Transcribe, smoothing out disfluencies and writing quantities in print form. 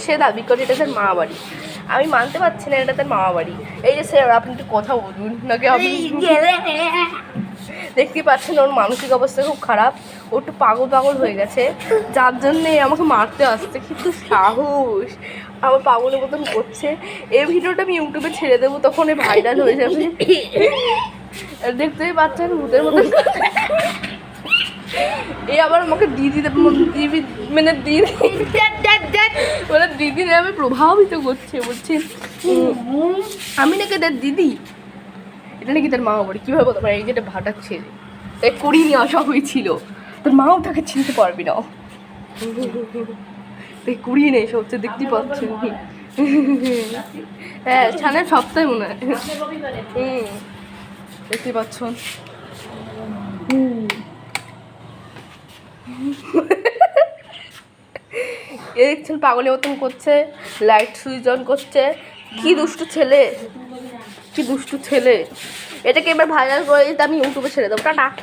সে দাবি করে এটা তার মামা বাড়ি, আমি মানতে পারছি না এটা তার মামা বাড়ি। এই যে স্যার আপনি একটু কথা বলুন নাকি, আপনি দেখতে পাচ্ছেন ওর মানসিক অবস্থা খুব খারাপ, ও একটু পাগল পাগল হয়ে গেছে, যার জন্যে আমাকে মারতে আসছে। কিন্তু সাহস, আমার পাগলের মতন করছে। এই ভিডিওটা আমি ইউটিউবে ছেড়ে দেবো, তখন ভাইরাল হয়ে যাবে। দেখতেই পাচ্ছেন ভূতের মতন। এই আবার আমাকে দিদি মানে দিদি মানে দিদি আমি প্রভাবিত করছে, বলছে আমি নাকি তার দিদি, এটা নাকি তার মামা বাড়ি। কীভাবে বলতে পারে? এই যেটা ভাটার ছেলে, তাই করিয়ে নিয়ে আসা হয়েছিল, তোর মাও তাকে চিনতে পারবি না, তাই কুড়িয়ে নিয়ে এসে হচ্ছে, দেখতেই পাচ্ছেন। হ্যাঁ ছানের সপ্তাহে মনে হয়। দেখতে পাচ্ছেন। এ দেখছেন পাগলের মতন করছে, লাইট সুইচ অন করছে। কি দুষ্টু ছেলে, কি দুষ্টু ছেলে। এটাকে এবার ভাইরাল করে দিতে আমি ইউটিউবে ছেড়ে দেবো। টাটা।